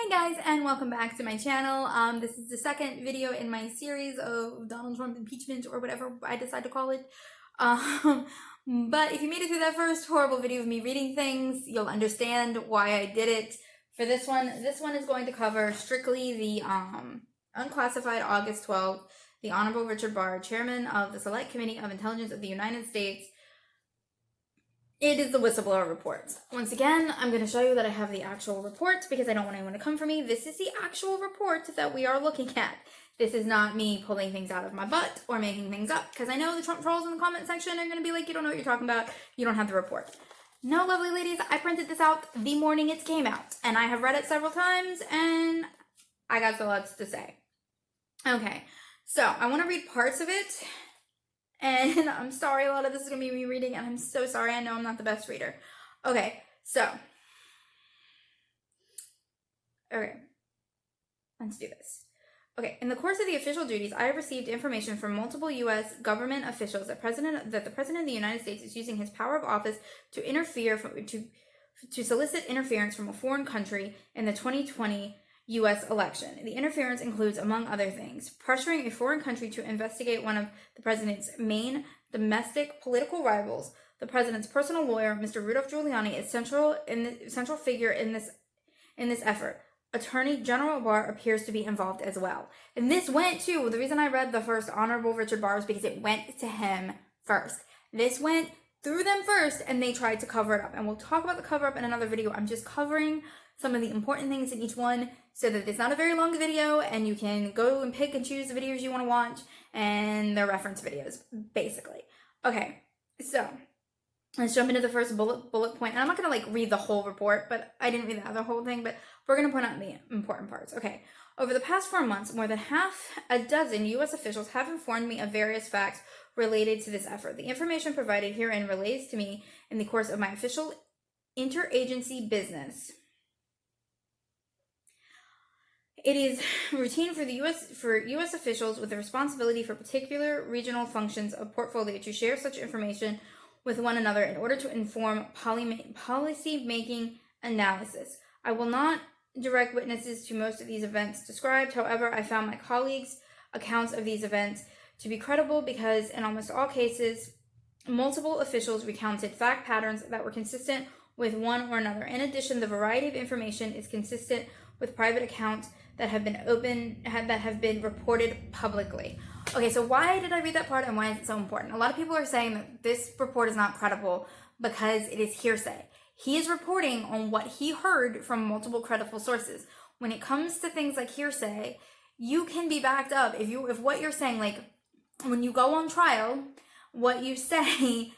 Hey guys, and welcome back to my channel. This is the second video in my series of Donald Trump impeachment or whatever I decide to call it. But if you made it through that first horrible video of me reading things, you'll understand why I did it. For this one is going to cover strictly the unclassified August 12th, the Honorable Richard Barr, Chairman of the Select Committee of Intelligence of the United States. It is the whistleblower report. Once again, I'm going to show you that I have the actual report because I don't want anyone to come for me. This is the actual report that we are looking at. This is not me pulling things out of my butt or making things up, because I know the Trump trolls in the comment section are going to be like, you don't know what you're talking about. You don't have the report. No, lovely ladies, I printed this out the morning it came out, and I have read it several times, and I got so lots to say. Okay, so I want to read parts of it. And I'm sorry, a lot of this is going to be me reading, and I'm so sorry. I know I'm not the best reader. Okay, so. Okay, let's do this. Okay, in the course of the official duties, I have received information from multiple U.S. government officials that the President of the United States is using his power of office to interfere, to solicit interference from a foreign country in the 2020 U.S. election. The interference includes, among other things, pressuring a foreign country to investigate one of the president's main domestic political rivals. The president's personal lawyer, Mr. Rudolph Giuliani, is central figure in this effort. Attorney General Barr appears to be involved as well. And this went to, the reason I read the first Honorable Richard Barr is because it went to him first. This went through them first, and they tried to cover it up. And we'll talk about the cover up in another video. I'm just covering some of the important things in each one so that it's not a very long video and you can go and pick and choose the videos you want to watch, and they're reference videos, basically. Okay, so let's jump into the first bullet point. And I'm not going to read the whole report, but I didn't read the other whole thing, but we're going to point out the important parts. Okay, over the past 4 months, more than half a dozen U.S. officials have informed me of various facts related to this effort. The information provided herein relates to me in the course of my official interagency business. It is routine for U.S. officials with the responsibility for particular regional functions of portfolio to share such information with one another in order to inform policy-making analysis. I will not direct witnesses to most of these events described. However, I found my colleagues' accounts of these events to be credible because in almost all cases, multiple officials recounted fact patterns that were consistent with one or another. In addition, the variety of information is consistent with private accounts that have been reported publicly. Okay, so why did I read that part and why is it so important? A lot of people are saying that this report is not credible because it is hearsay. He is reporting on what he heard from multiple credible sources. When it comes to things like hearsay, you can be backed up if what you're saying, like when you go on trial, what you say,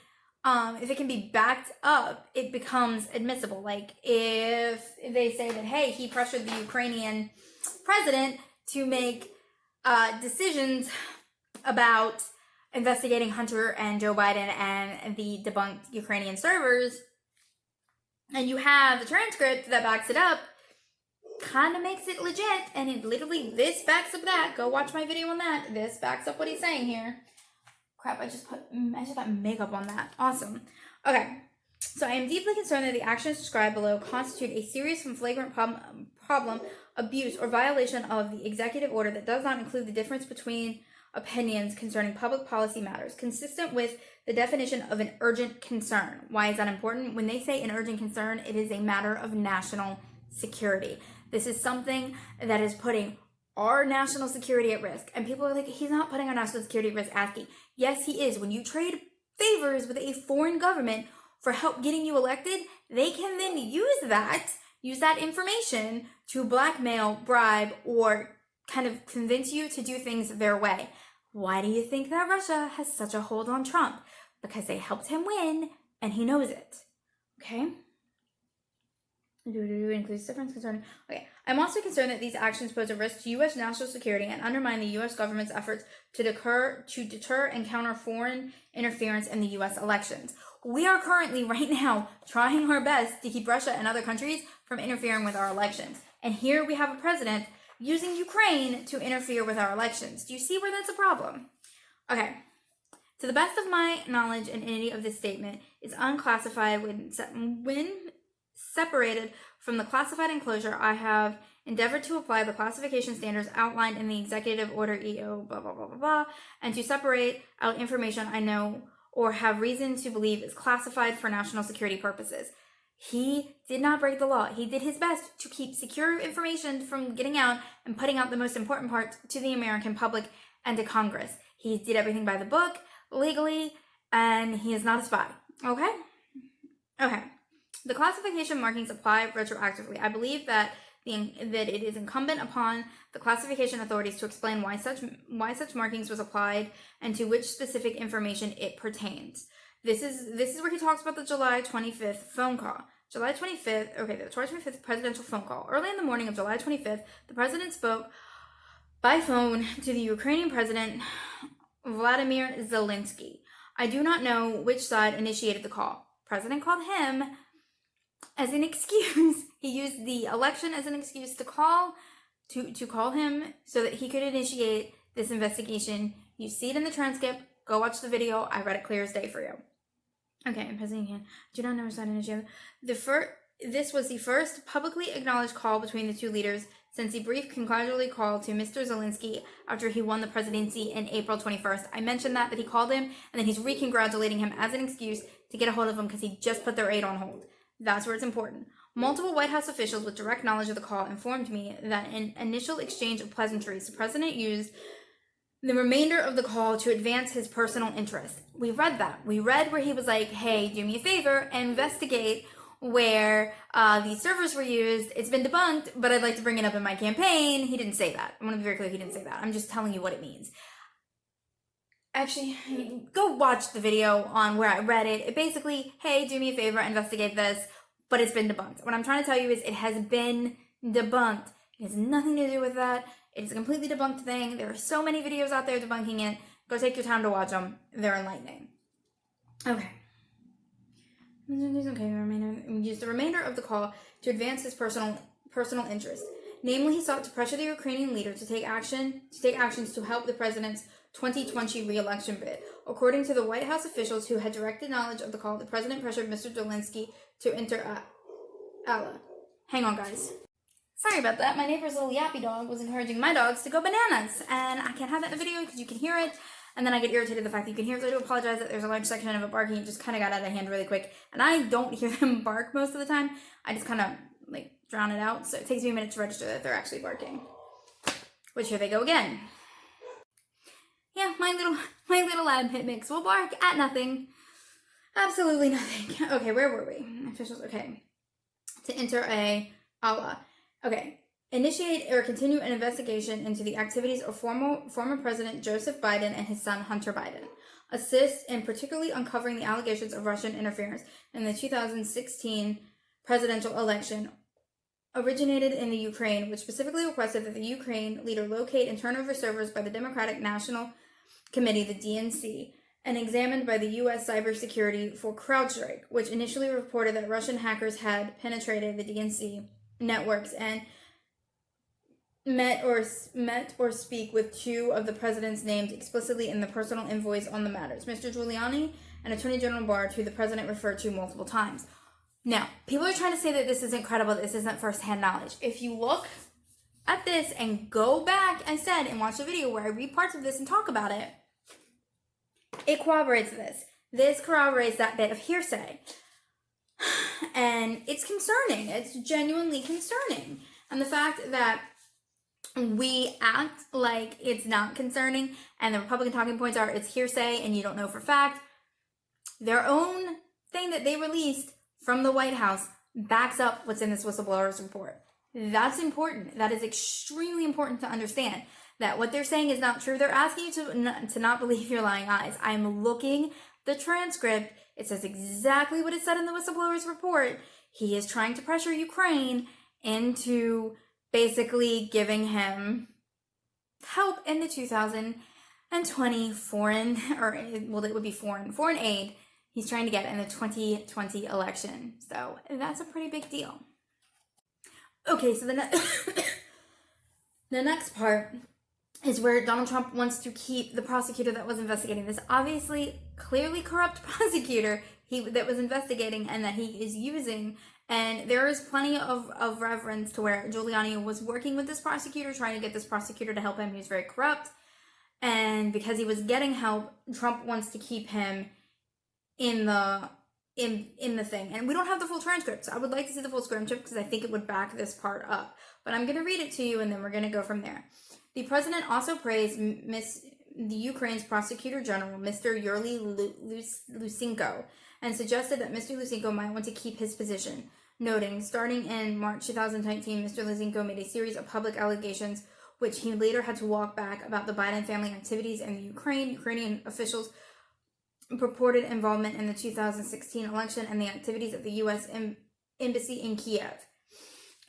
if it can be backed up, it becomes admissible. Like if they say that, hey, he pressured the Ukrainian president to make decisions about investigating Hunter and Joe Biden and the debunked Ukrainian servers, and you have the transcript that backs it up, kind of makes it legit, and it literally, this backs up that. Go watch my video on that. This backs up what he's saying here. Crap, I just got makeup on that. Awesome. Okay, so I am deeply concerned that the actions described below constitute a serious and flagrant problem, abuse, or violation of the executive order that does not include the difference between opinions concerning public policy matters, consistent with the definition of an urgent concern. Why is that important? When they say an urgent concern, it is a matter of national security. This is something that is putting our national security at risk. And people are like, he's not putting our national security at risk, asking. Yes, he is. When you trade favors with a foreign government for help getting you elected, they can then use that information to blackmail, bribe, or kind of convince you to do things their way. Why do you think that Russia has such a hold on Trump? Because they helped him win, and he knows it. Okay? Includes difference concerning. Okay. I'm also concerned that these actions pose a risk to U.S. national security and undermine the U.S. government's efforts to deter and counter foreign interference in the U.S. elections. We are currently, right now, trying our best to keep Russia and other countries from interfering with our elections. And here we have a president using Ukraine to interfere with our elections. Do you see where that's a problem? Okay. To the best of my knowledge, and any of this statement is unclassified when separated From the classified enclosure, I have endeavored to apply the classification standards outlined in the Executive Order EO, blah, blah, blah, blah, blah, and to separate out information I know or have reason to believe is classified for national security purposes. He did not break the law. He did his best to keep secure information from getting out and putting out the most important parts to the American public and to Congress. He did everything by the book, legally, and he is not a spy. Okay? Okay. The classification markings apply retroactively. I believe that that it is incumbent upon the classification authorities to explain why such markings was applied and to which specific information it pertains. This is where he talks about the July 25th phone call. The July 25th presidential phone call. Early in the morning of July 25th, the president spoke by phone to the Ukrainian president, Vladimir Zelensky. I do not know which side initiated the call. President called him as an excuse. He used the election as an excuse to call him so that he could initiate this investigation. You see it in the transcript. Go watch the video. I read it clear as day for you. Okay, President do not know which side initiated. This was the first publicly acknowledged call between the two leaders since the brief congratulatory call to Mr. Zelensky after he won the presidency in April 21st. I mentioned that he called him, and then he's re-congratulating him as an excuse to get a hold of him because he just put their aid on hold. That's where it's important. Multiple White House officials with direct knowledge of the call informed me that in initial exchange of pleasantries, the president used the remainder of the call to advance his personal interest. We read that. We read where he was like, hey, do me a favor, investigate where these servers were used. It's been debunked, but I'd like to bring it up in my campaign. He didn't say that. I want to be very clear, he didn't say that. I'm just telling you what it means. Actually, go watch the video on where I read it. It basically, hey, do me a favor, investigate this, but it's been debunked. What I'm trying to tell you is it has been debunked. It has nothing to do with that. It is a completely debunked thing. There are so many videos out there debunking it. Go take your time to watch them. They're enlightening. Okay. Used the remainder of the call to advance his personal interest. Namely, he sought to pressure the Ukrainian leader to take actions to help the president's 2020 re-election bid. According to the White House officials who had direct knowledge of the call, the president pressured Mr. Zelensky to enter Allah. Hang on, guys. Sorry about that. My neighbor's little yappy dog was encouraging my dogs to go bananas, and I can't have that in the video because you can hear it, and then I get irritated the fact that you can hear it, so I do apologize that there's a large section of it barking. It just kind of got out of hand really quick, and I don't hear them bark most of the time. I just kind of, drown it out, so it takes me a minute to register that they're actually barking. Which, here they go again. Yeah, my little lab pit mix will bark at nothing. Absolutely nothing. Okay, where were we? Officials, okay. To enter Allah. Okay. Initiate or continue an investigation into the activities of former President Joseph Biden and his son Hunter Biden. Assist in particularly uncovering the allegations of Russian interference in the 2016 presidential election originated in the Ukraine, which specifically requested that the Ukraine leader locate and turn over servers by the Democratic National Committee, the DNC, and examined by the U.S. Cybersecurity for CrowdStrike, which initially reported that Russian hackers had penetrated the DNC networks and met or speak with two of the presidents named explicitly in the personal invoice on the matters, Mr. Giuliani and Attorney General Barr, who the president referred to multiple times. Now, people are trying to say that this isn't credible, that this isn't firsthand knowledge. If you look at this and go back, I said, and watch the video where I read parts of this and talk about it, it corroborates this. This corroborates that bit of hearsay. And it's concerning. It's genuinely concerning. And the fact that we act like it's not concerning and the Republican talking points are it's hearsay and you don't know for fact, their own thing that they released from the White House backs up what's in this whistleblowers report. That's important. That is extremely important to understand. That what they're saying is not true. They're asking you to not believe your lying eyes. I'm looking the transcript. It says exactly what it said in the whistleblowers report. He is trying to pressure Ukraine into basically giving him help in the 2020 foreign aid he's trying to get in the 2020 election. So that's a pretty big deal. Okay, so the next part is where Donald Trump wants to keep the prosecutor that was investigating this obviously clearly corrupt prosecutor that was investigating and that he is using And there is plenty of reference to where Giuliani was working with this prosecutor, trying to get this prosecutor to help him. He was very corrupt. And because he was getting help, Trump wants to keep him in the thing. And we don't have the full transcript, so I would like to see the full transcript because I think it would back this part up. But I'm going to read it to you and then we're going to go from there. The president also praised the Ukraine's prosecutor general, Mr. Yuri Lusenko, and suggested that Mr. Lusenko might want to keep his position, noting, starting in March 2019, Mr. Lusenko made a series of public allegations which he later had to walk back about the Biden family activities in the Ukrainian officials' purported involvement in the 2016 election and the activities of the U.S. Embassy in Kiev.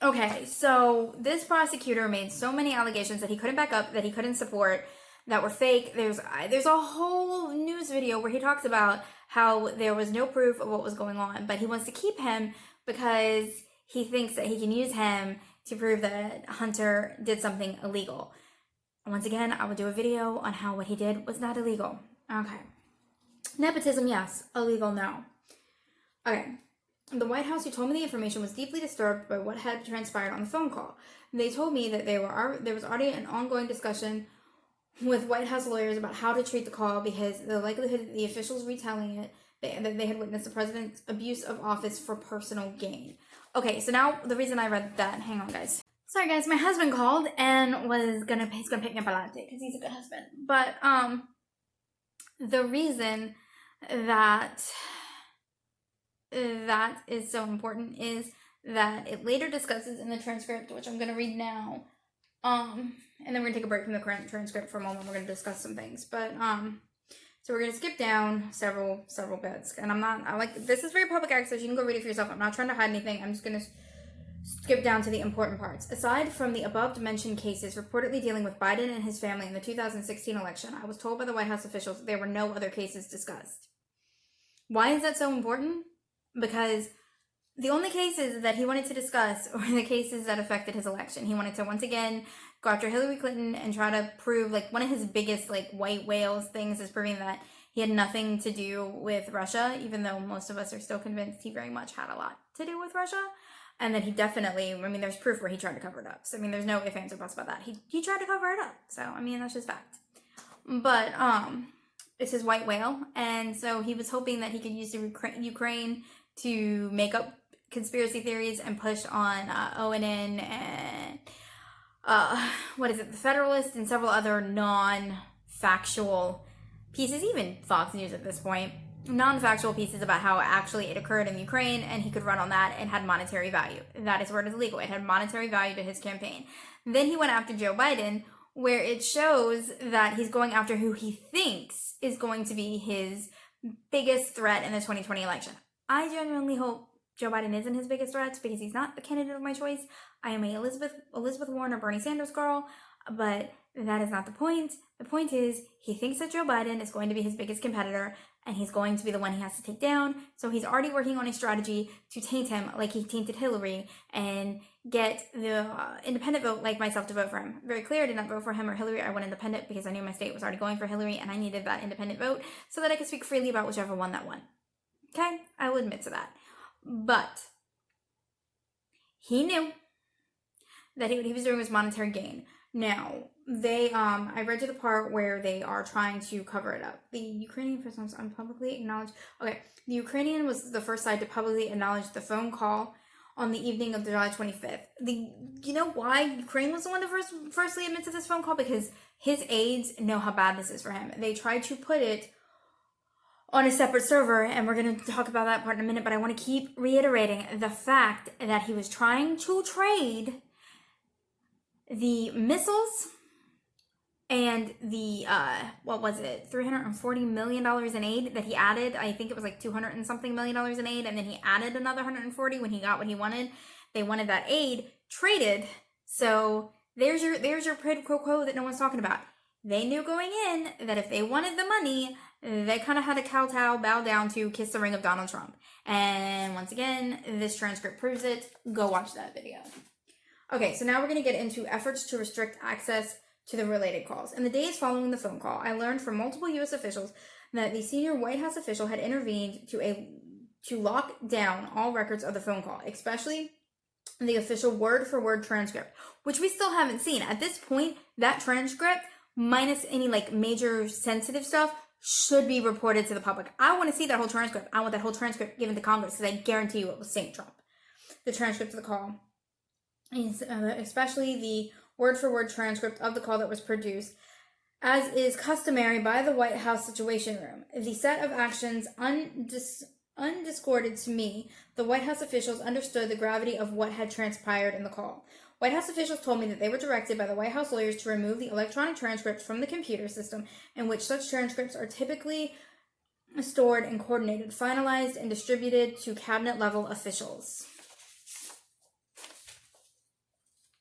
Okay, so this prosecutor made so many allegations that he couldn't back up, that he couldn't support, that were fake. There's a whole news video where he talks about how there was no proof of what was going on, but he wants to keep him because he thinks that he can use him to prove that Hunter did something illegal. And once again, I will do a video on how what he did was not illegal. Okay. Nepotism, yes. Illegal, no. Okay. The White House, who told me the information, was deeply disturbed by what had transpired on the phone call. They told me that there was already an ongoing discussion with White House lawyers about how to treat the call because the likelihood that the officials retelling it, that they had witnessed the president's abuse of office for personal gain. Okay, so now the reason I read that, hang on guys. Sorry guys, my husband called and he's gonna pick me up a latte because he's a good husband. But the reason that is so important is that it later discusses in the transcript, which I'm gonna read now. And then we're gonna take a break from the current transcript for a moment. We're gonna discuss some things, but so we're gonna skip down several bits, and this is very public access. You can go read it for yourself. I'm not trying to hide anything. I'm just gonna skip down to the important parts. Aside from the above mentioned cases reportedly dealing with Biden and his family in the 2016 election, I was told by the White House officials there were no other cases discussed. Why is that so important? Because the only cases that he wanted to discuss were the cases that affected his election. He wanted to once again go after Hillary Clinton and try to prove, like, one of his biggest, like, white whales things is proving that he had nothing to do with Russia, even though most of us are still convinced he very much had a lot to do with Russia. And that he definitely, there's proof where he tried to cover it up. So, there's no ifs, ands, or buts about that. He tried to cover it up. So, that's just fact. But, it's his white whale. And so he was hoping that he could use the Ukraine to make up conspiracy theories and push on ONN and the Federalist and several other non-factual pieces, even Fox News at this point, non-factual pieces about how actually it occurred in Ukraine, and he could run on that and had monetary value. That is where it is legal. It had monetary value to his campaign. Then he went after Joe Biden, where it shows that he's going after who he thinks is going to be his biggest threat in the 2020 election. I genuinely hope Joe Biden isn't his biggest threat because he's not the candidate of my choice. I am a Elizabeth Warren or Bernie Sanders girl, but that is not the point. The point is he thinks that Joe Biden is going to be his biggest competitor and he's going to be the one he has to take down. So he's already working on a strategy to taint him like he tainted Hillary and get the independent vote like myself to vote for him. Very clear, I did not vote for him or Hillary. I went independent because I knew my state was already going for Hillary and I needed that independent vote so that I could speak freely about whichever one that won. Okay, I will admit to that. But he knew that what he was doing was monetary gain. Now, I read to the part where they are trying to cover it up. The Ukrainian person publicly acknowledged, the Ukrainian was the first side to publicly acknowledge the phone call on the evening of July 25th. You know why Ukraine was the one to firstly admit to this phone call? Because his aides know how bad this is for him. They tried to put it on a separate server, and we're going to talk about that part in a minute, but I want to keep reiterating the fact that he was trying to trade the missiles and the, $340 million in aid that he added. I think it was like $200 and something million in aid, and then he added another 140 when he got what he wanted. They wanted that aid traded, so there's your quid pro quo that no one's talking about. They knew going in that if they wanted the money, they kind of had to kowtow, bow down to, kiss the ring of Donald Trump. And once again, this transcript proves it. Go watch that video. Okay, so now we're going to get into efforts to restrict access to the related calls. In the days following the phone call, I learned from multiple U.S. officials that the senior White House official had intervened to to lock down all records of the phone call, especially the official word-for-word transcript, which we still haven't seen. At this point, that transcript, minus any like major sensitive stuff, should be reported to the public. I want to see that whole transcript. I want that whole transcript given to Congress because I guarantee you it was St. Trump. The transcript of the call is especially the word-for-word transcript of the call that was produced, as is customary by the White House Situation Room. The set of actions undiscorded to me, the White House officials understood the gravity of what had transpired in the call. White House officials told me that they were directed by the White House lawyers to remove the electronic transcripts from the computer system in which such transcripts are typically stored and coordinated, finalized, and distributed to cabinet-level officials.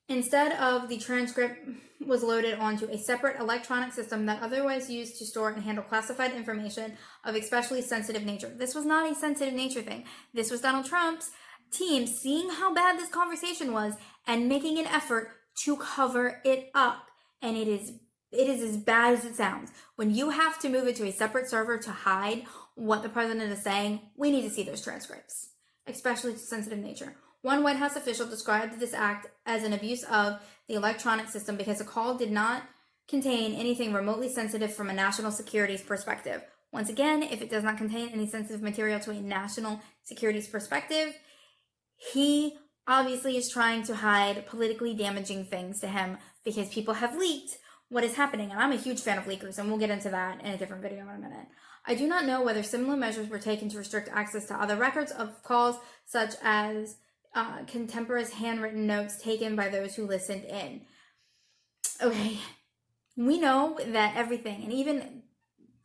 Instead of the transcript was loaded onto a separate electronic system that otherwise used to store and handle classified information of especially sensitive nature. This was not a sensitive nature thing. This was Donald Trump's team seeing how bad this conversation was and making an effort to cover it up. And it is as bad as it sounds. When you have to move it to a separate server to hide what the president is saying, we need to see those transcripts, especially to sensitive nature. One White House official described this act as an abuse of the electronic system because the call did not contain anything remotely sensitive from a national security's perspective. Once again, if it does not contain any sensitive material to a national security's perspective, he obviously is trying to hide politically damaging things to him because people have leaked what is happening. And I'm a huge fan of leakers, and we'll get into that in a different video in a minute. I do not know whether similar measures were taken to restrict access to other records of calls, such as contemporaneous handwritten notes taken by those who listened in. Okay, we know that everything, and even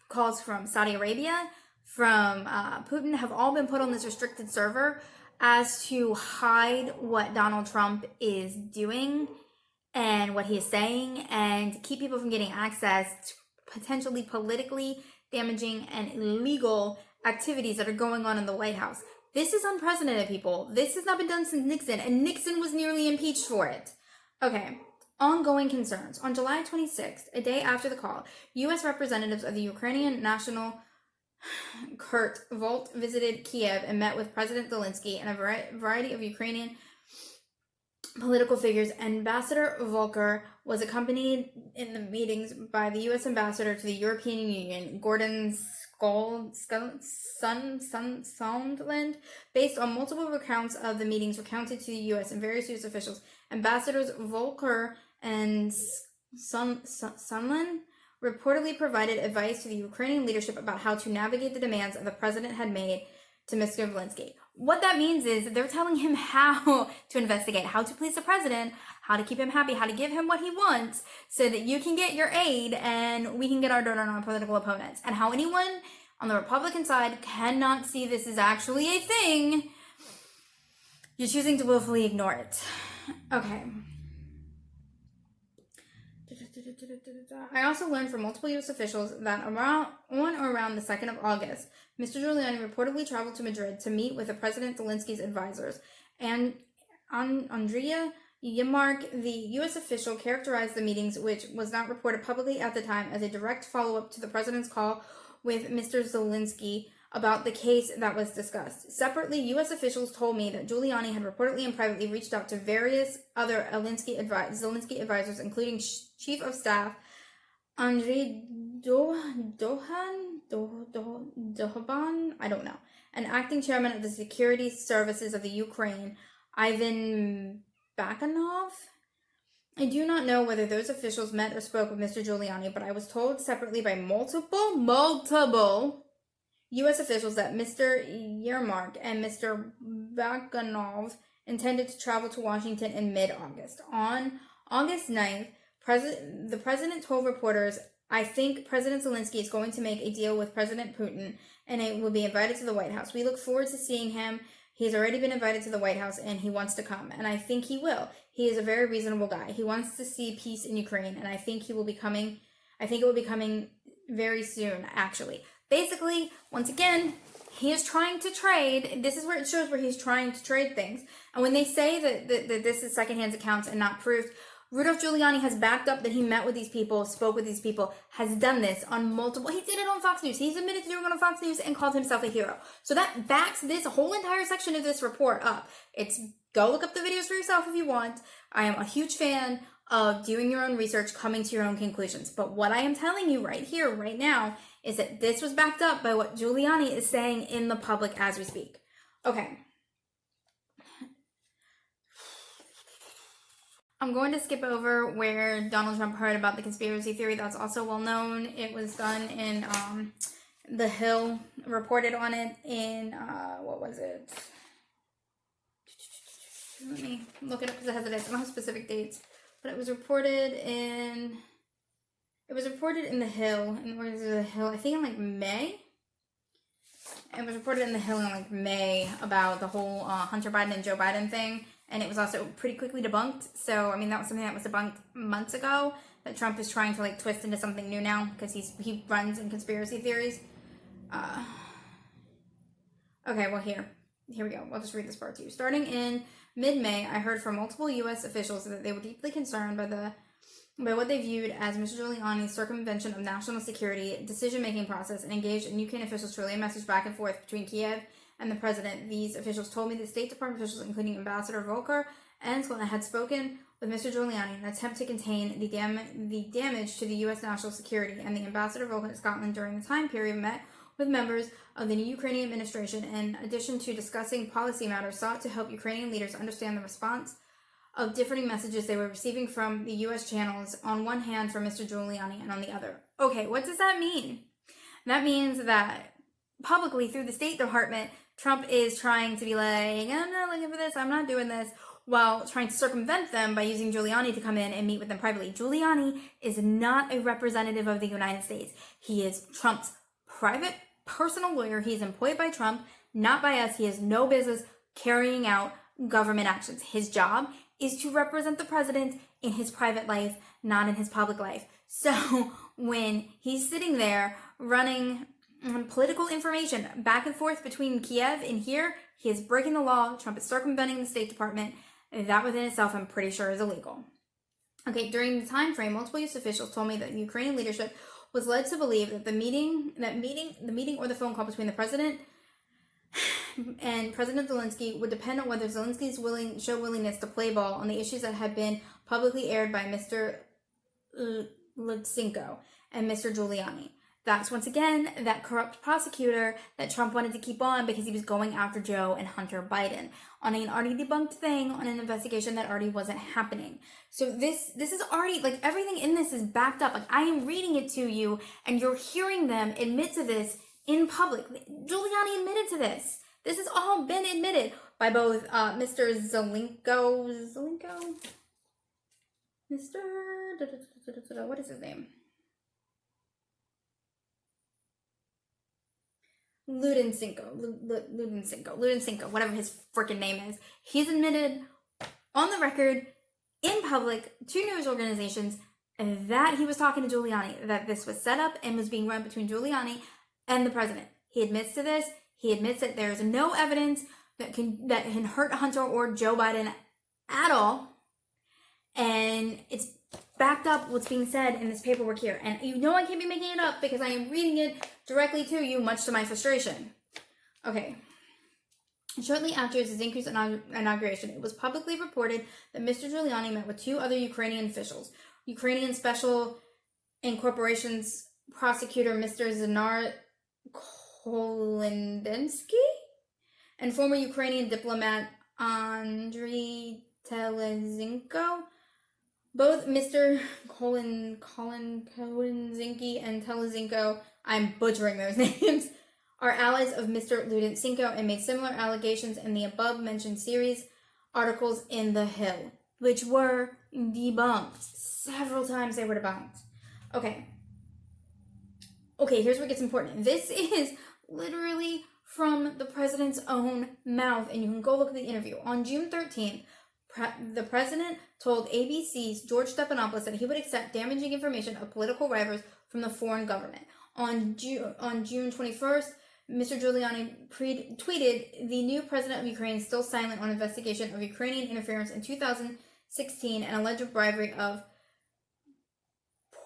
calls from Saudi Arabia, from Putin, have all been put on this restricted server as to hide what Donald Trump is doing and what he is saying and keep people from getting access to potentially politically damaging and illegal activities that are going on in the White House. This is unprecedented, people. This has not been done since Nixon, and Nixon was nearly impeached for it. Okay, ongoing concerns. On July 26th, a day after the call, U.S. representatives of the Ukrainian National Kurt Volt visited Kiev and met with President Zelensky and a variety of Ukrainian political figures. Ambassador Volker was accompanied in the meetings by the U.S. ambassador to the European Union, Gordon Sondland. Based on multiple accounts of the meetings recounted to the U.S. and various U.S. officials, Ambassadors Volker and Sondland reportedly provided advice to the Ukrainian leadership about how to navigate the demands the president had made to Mr. Zelensky. What that means is they're telling him how to investigate, how to please the president, how to keep him happy, how to give him what he wants so that you can get your aid and we can get our dirt on our political opponents. And how anyone on the Republican side cannot see this is actually a thing. You're choosing to willfully ignore it. Okay. I also learned from multiple U.S. officials that on or around the 2nd of August, Mr. Giuliani reportedly traveled to Madrid to meet with the President Zelensky's advisors. And Andrea Yermak, the U.S. official, characterized the meetings, which was not reported publicly at the time, as a direct follow-up to the president's call with Mr. Zelensky about the case that was discussed. Separately, U.S. officials told me that Giuliani had reportedly and privately reached out to various other Zelensky advisors, including Chief of Staff Andriy Dohan, I don't know, and Acting Chairman of the Security Services of the Ukraine, Ivan Bakanov. I do not know whether those officials met or spoke with Mr. Giuliani, but I was told separately by multiple U.S. officials that Mr. Yermak and Mr. Bakanov intended to travel to Washington in mid-August. On August 9th, the president told reporters, "I think President Zelensky is going to make a deal with President Putin and it will be invited to the White House. We look forward to seeing him. He's already been invited to the White House and he wants to come. And I think he will. He is a very reasonable guy. He wants to see peace in Ukraine and I think he will be coming. I think it will be coming very soon, actually." Basically, once again, he is trying to trade. This is where it shows where he's trying to trade things. And when they say that this is secondhand accounts and not proof, Rudolph Giuliani has backed up that he met with these people, spoke with these people, has done this on multiple, he did it on Fox News. He's admitted to doing it on Fox News and called himself a hero. So that backs this whole entire section of this report up. Go look up the videos for yourself if you want. I am a huge fan of doing your own research, coming to your own conclusions. But what I am telling you right here, right now, is that this was backed up by what Giuliani is saying in the public as we speak. Okay. I'm going to skip over where Donald Trump heard about the conspiracy theory. That's also well known. It was done in The Hill, reported on it in, what was it? Let me look it up because it has a date. I don't have specific dates. But it was reported in The Hill, I think in like May. It was reported in The Hill in like May about the whole Hunter Biden and Joe Biden thing. And it was also pretty quickly debunked. So, I mean, that was something that was debunked months ago that Trump is trying to like twist into something new now because he runs in conspiracy theories. Okay, well here we go. I'll just read this part to you. Starting in mid-May, I heard from multiple U.S. officials that they were deeply concerned by what they viewed as Mr. Giuliani's circumvention of national security decision-making process and engaged in Ukraine officials to relay a message back and forth between Kiev and the president. These officials told me that State Department officials, including Ambassador Volker and Scotland, had spoken with Mr. Giuliani in an attempt to contain the damage to the U.S. national security, and the Ambassador Volker in Scotland during the time period met with members of the new Ukrainian administration, in addition to discussing policy matters, sought to help Ukrainian leaders understand the response of differing messages they were receiving from the U.S. channels, on one hand from Mr. Giuliani and on the other. Okay, what does that mean? That means that publicly through the State Department, Trump is trying to be like, I'm not looking for this, I'm not doing this, while trying to circumvent them by using Giuliani to come in and meet with them privately. Giuliani is not a representative of the United States. He is Trump's private personal lawyer. He is employed by Trump, not by us. He has no business carrying out government actions. His job is to represent the president in his private life, not in his public life. So when he's sitting there running political information back and forth between Kiev and here, he is breaking the law. Trump is circumventing the State Department. That within itself, I'm pretty sure, is illegal. Okay, during the time frame, multiple U.S. officials told me that Ukrainian leadership was led to believe that the meeting or the phone call between the president and President Zelensky would depend on whether Zelensky's willingness to play ball on the issues that had been publicly aired by Mr. Lutsenko and Mr. Giuliani. That's once again that corrupt prosecutor that Trump wanted to keep on because he was going after Joe and Hunter Biden on an already debunked thing, on an investigation that already wasn't happening. So this is already, like, everything in this is backed up. Like, I am reading it to you and you're hearing them admit to this in public. Giuliani admitted to this. This has all been admitted by both Mr. Zelenko, what is his name? Ludensenko, whatever his freaking name is. He's admitted on the record in public to news organizations that he was talking to Giuliani, that this was set up and was being run between Giuliani and the president. He admits to this. He admits that there is no evidence that can hurt Hunter or Joe Biden at all. And it's backed up what's being said in this paperwork here. And you know I can't be making it up because I am reading it directly to you, much to my frustration. Okay. Shortly after Zelensky's inauguration, it was publicly reported that Mr. Giuliani met with two other Ukrainian officials. Ukrainian Special Incorporations prosecutor Mr. Zanar Kolendensky and former Ukrainian diplomat Andriy Telezinko. Both Mr. Kolendensky and Telezinko, I'm butchering those names, are allies of Mr. Ludensenko and made similar allegations in the above-mentioned series articles in The Hill, which were debunked. Several times they were debunked. Okay, here's where it gets important. This is literally from the president's own mouth, and you can go look at the interview. On June 13th, the president told ABC's George Stephanopoulos that he would accept damaging information of political rivals from the foreign government. On June 21st, Mr. Giuliani tweeted, "The new president of Ukraine is still silent on investigation of Ukrainian interference in 2016 16, and alleged bribery of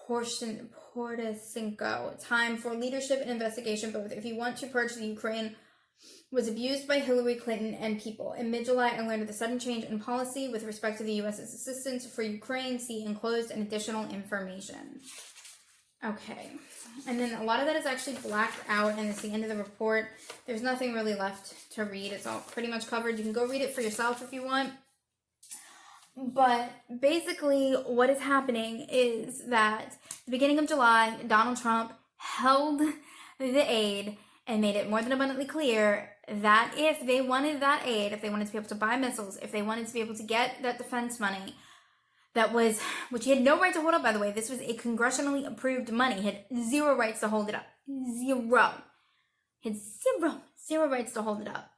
Poroshenko. Time for leadership and investigation both. If you want to purge the Ukraine was abused by Hillary Clinton and people. In mid-July, I learned of the sudden change in policy with respect to the U.S.'s assistance for Ukraine. See enclosed and additional information. Okay. And then a lot of that is actually blacked out, and it's the end of the report. There's nothing really left to read. It's all pretty much covered. You can go read it for yourself if you want. But basically, what is happening is that at the beginning of July, Donald Trump held the aid and made it more than abundantly clear that if they wanted that aid, if they wanted to be able to buy missiles, if they wanted to be able to get that defense money, which he had no right to hold up, by the way. This was a congressionally approved money. He had zero rights to hold it up. Zero. He had zero rights to hold it up.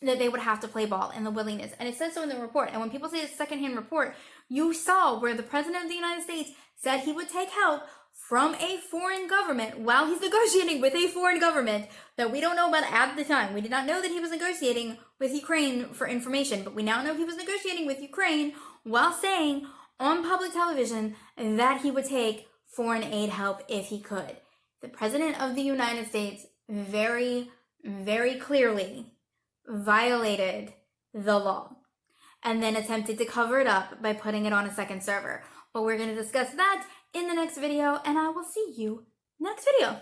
That they would have to play ball and the willingness. And it says so in the report. And when people say it's a secondhand report, you saw where the President of the United States said he would take help from a foreign government while he's negotiating with a foreign government that we don't know about at the time. We did not know that he was negotiating with Ukraine for information, but we now know he was negotiating with Ukraine while saying on public television that he would take foreign aid help if he could. The President of the United States very, very clearly violated the law and then attempted to cover it up by putting it on a second server. But we're going to discuss that in the next video, and I will see you next video.